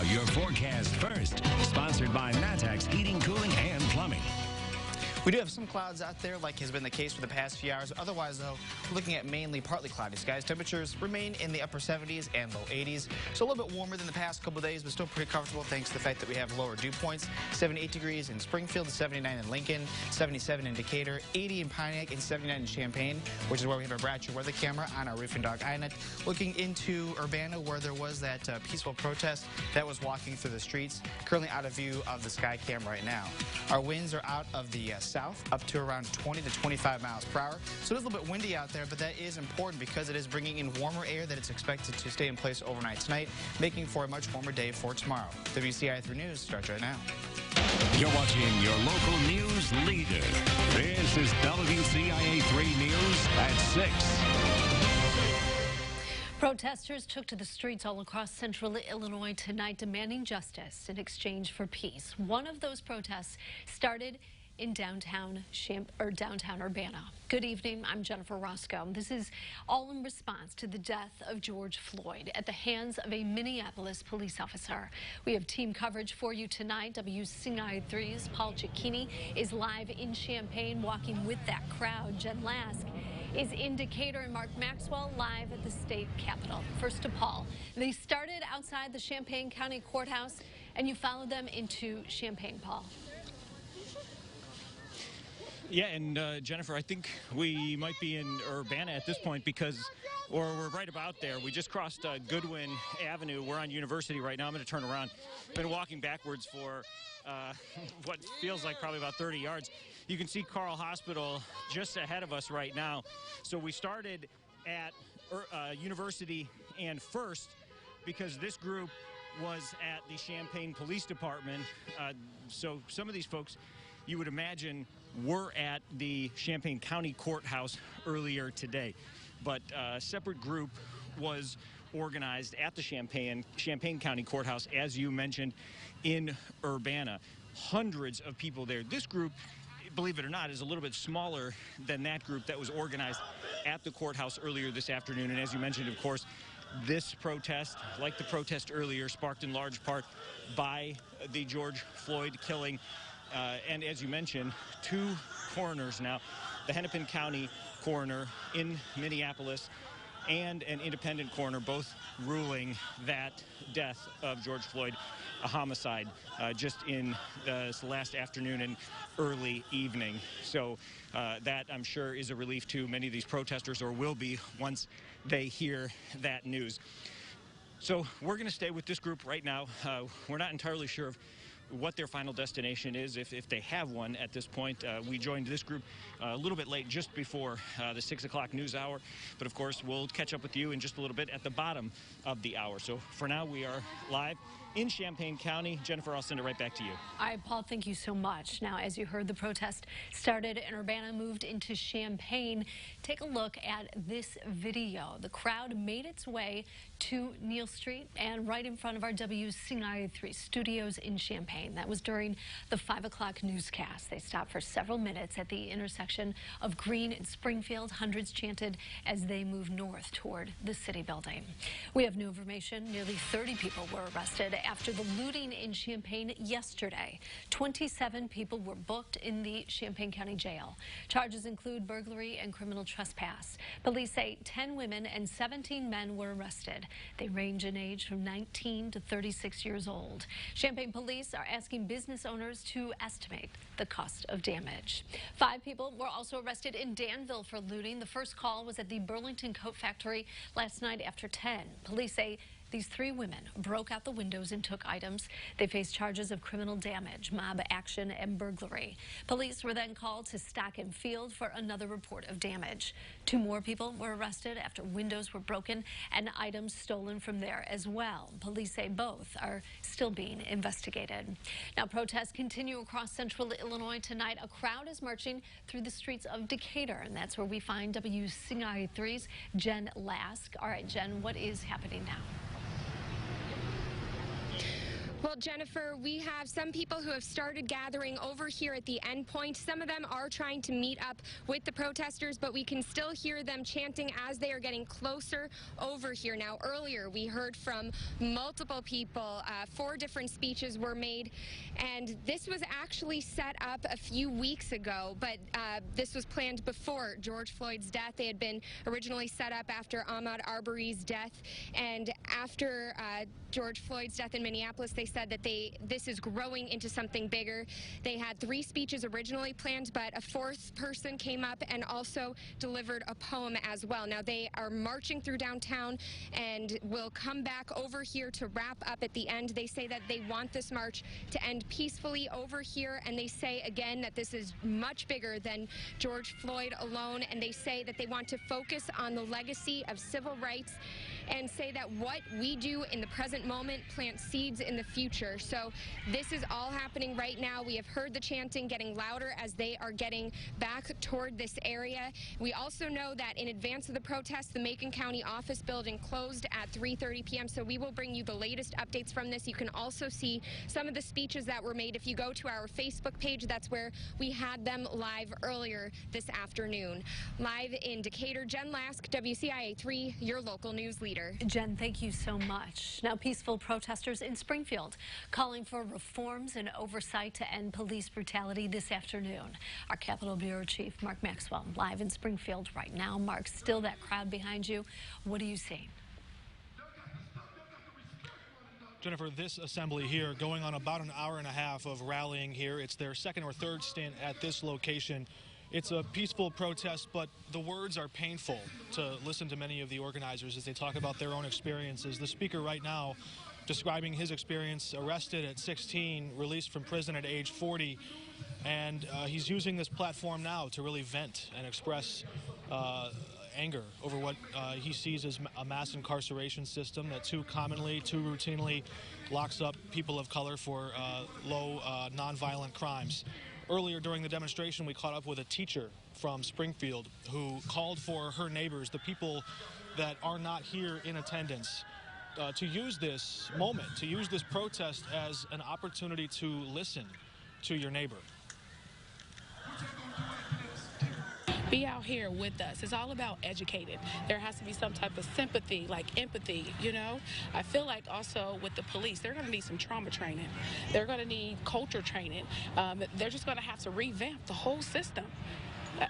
your forecast first. Sponsored by Matex Heating, Cooling, and Plumbing. We do have some clouds out there, like has been the case for the past few hours. Otherwise, though, looking at mainly partly cloudy skies. Temperatures remain in the upper 70s and low 80s. So a little bit warmer than the past couple of days, but still pretty comfortable thanks to the fact that we have lower dew points. 78 degrees in Springfield, 79 in Lincoln, 77 in Decatur, 80 in Pontiac, and 79 in Champaign, which is where we have our Bratcher weather camera on our Roofing Dog iNet. Looking into Urbana, where there was that peaceful protest that was walking through the streets. Currently out of view of the sky cam right now. Our winds are out of the south up to around 20 to 25 miles per hour. So it is a little bit windy out there, but that is important because it is bringing in warmer air that it's expected to stay in place overnight tonight, making for a much warmer day for tomorrow. WCIA 3 News starts right now. You're watching your local news leader. This is WCIA 3 News at 6. Protesters took to the streets all across central Illinois tonight demanding justice in exchange for peace. One of those protests started in downtown Urbana. Good evening, I'm Jennifer Roscoe. This is all in response to the death of George Floyd at the hands of a Minneapolis police officer. We have team coverage for you tonight. WCIA 3's Paul Cicchini is live in Champaign walking with that crowd. Jen Lask is in Decatur, and Mark Maxwell live at the state capitol. First to Paul. They started outside the Champaign County Courthouse, and you followed them into Champaign, Paul. Yeah, and Jennifer, I think we might be in Urbana at this point or we're right about there. We just crossed Goodwin Avenue. We're on University right now. I'm going to turn around. Been walking backwards for what feels like probably about 30 yards. You can see Carle Hospital just ahead of us right now. So we started at University and First because this group was at the Champaign Police Department. So some of these folks, you would imagine, were at the Champaign County Courthouse earlier today. But a separate group was organized at the Champaign County Courthouse, as you mentioned, in Urbana. Hundreds of people there. This group, believe it or not, is a little bit smaller than that group that was organized at the courthouse earlier this afternoon. And as you mentioned, of course, this protest, like the protest earlier, sparked in large part by the George Floyd killing. And as you mentioned, two coroners now, the Hennepin County coroner in Minneapolis and an independent coroner, both ruling that death of George Floyd a homicide just in this last afternoon and early evening. So that, I'm sure, is a relief to many of these protesters, or will be once they hear that news. So we're going to stay with this group right now. We're not entirely sure of what their final destination is, if they have one at this point. We joined this group a little bit late, just before the 6 o'clock news hour. But of course, we'll catch up with you in just a little bit at the bottom of the hour. So for now, we are live in Champaign County. Jennifer, I'll send it right back to you. All right, Paul, thank you so much. Now, as you heard, the protest started in Urbana, moved into Champaign. Take a look at this video. The crowd made its way to Neal Street and right in front of our WCIA 3 studios in Champaign. That was during the 5 o'clock newscast. They stopped for several minutes at the intersection of Green and Springfield. Hundreds chanted as they moved north toward the city building. We have new information. Nearly 30 people were arrested after the looting in Champaign yesterday. 27 people were booked in the Champaign County Jail. Charges include burglary and criminal trespass. Police say 10 women and 17 men were arrested. They range in age from 19 to 36 years old. Champaign police are asking business owners to estimate the cost of damage. 5 people were also arrested in Danville for looting. The first call was at the Burlington Coat Factory last night after 10. Police say these 3 women broke out the windows and took items. They faced charges of criminal damage, mob action, and burglary. Police were then called to Stock and Field for another report of damage. 2 more people were arrested after windows were broken and items stolen from there as well. Police say both are still being investigated. Now, protests continue across central Illinois tonight. A crowd is marching through the streets of Decatur, and that's where we find WCIA 3's Jen Lask. All right, Jen, what is happening now? Well, Well, Jennifer, we have some people who have started gathering over here at the end point. Some of them are trying to meet up with the protesters, but we can still hear them chanting as they are getting closer over here. Now, earlier we heard from multiple people. 4 different speeches were made, and this was actually set up a few weeks ago, but this was planned before George Floyd's death. They had been originally set up after Ahmaud Arbery's death, and after George Floyd's death in Minneapolis, they said that this is growing into something bigger. They had 3 speeches originally planned, but a 4th person came up and also delivered a poem as well. Now, they are marching through downtown and will come back over here to wrap up at the end. They say that they want this march to end peacefully over here, and they say again that this is much bigger than George Floyd alone, and they say that they want to focus on the legacy of civil rights and say that what we do in the present moment plants seeds in the future. So this is all happening right now. We have heard the chanting getting louder as they are getting back toward this area. We also know that in advance of the protest, the Macon County office building closed at 3:30 p.m. So we will bring you the latest updates from this. You can also see some of the speeches that were made. If you go to our Facebook page, that's where we had them live earlier this afternoon. Live in Decatur, Jen Lask, WCIA 3, your local news leader. Jen, thank you so much. Now, peaceful protesters in Springfield calling for reforms and oversight to end police brutality this afternoon. Our Capitol Bureau Chief, Mark Maxwell, live in Springfield right now. Mark, still that crowd behind you. What are you seeing? Jennifer, this assembly here going on about an hour and a half of rallying here. It's their 2nd or 3rd stint at this location. It's a peaceful protest, but the words are painful to listen to many of the organizers as they talk about their own experiences. The speaker right now describing his experience, arrested at 16, released from prison at age 40, and he's using this platform now to really vent and express anger over what he sees as a mass incarceration system that too routinely locks up people of color for low nonviolent crimes. Earlier during the demonstration, we caught up with a teacher from Springfield who called for her neighbors, the people that are not here in attendance, to use this moment, to use this protest as an opportunity to listen to your neighbor. Be out here with us. It's all about educating. There has to be some type of sympathy, like empathy, you know? I feel like also with the police, they're going to need some trauma training. They're going to need culture training. They're just going to have to revamp the whole system.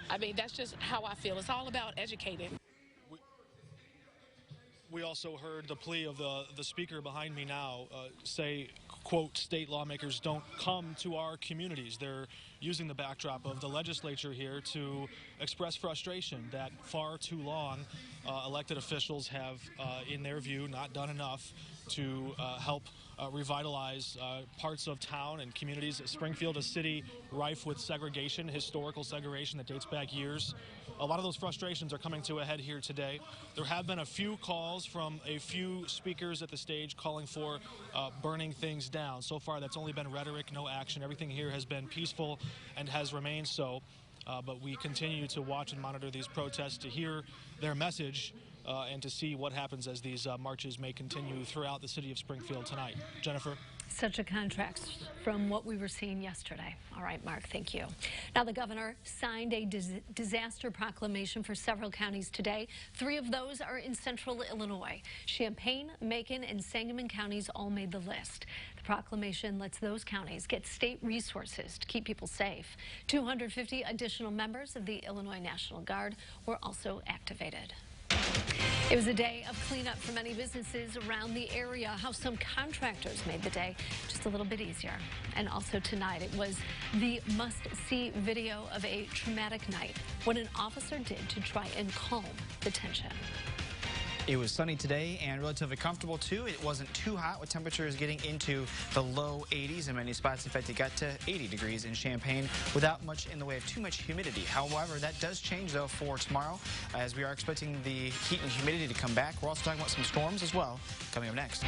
I mean, that's just how I feel. It's all about educating. We also heard the plea of the speaker behind me now say, quote, state lawmakers don't come to our communities. They're using the backdrop of the legislature here to express frustration that far too long elected officials have, in their view, not done enough to help revitalize parts of town and communities. Springfield, a city rife with segregation, historical segregation that dates back years. A lot of those frustrations are coming to a head here today. There have been a few calls from a few speakers at the stage calling for burning things down. So far, that's only been rhetoric, no action. Everything here has been peaceful and has remained so. But we continue to watch and monitor these protests to hear their message and to see what happens as these marches may continue throughout the city of Springfield tonight. Jennifer? Such a contrast from what we were seeing yesterday. All right, Mark, thank you. Now, the governor signed a disaster proclamation for several counties today. 3 of those are in central Illinois. Champaign, Macon, and Sangamon counties all made the list. The proclamation lets those counties get state resources to keep people safe. 250 additional members of the Illinois National Guard were also activated. It was a day of cleanup for many businesses around the area. How some contractors made the day just a little bit easier. And also tonight, it was the must-see video of a traumatic night, what an officer did to try and calm the tension. It was sunny today and relatively comfortable, too. It wasn't too hot with temperatures getting into the low 80s in many spots. In fact, it got to 80 degrees in Champaign without much in the way of too much humidity. However, that does change, though, for tomorrow, as we are expecting the heat and humidity to come back. We're also talking about some storms as well coming up next.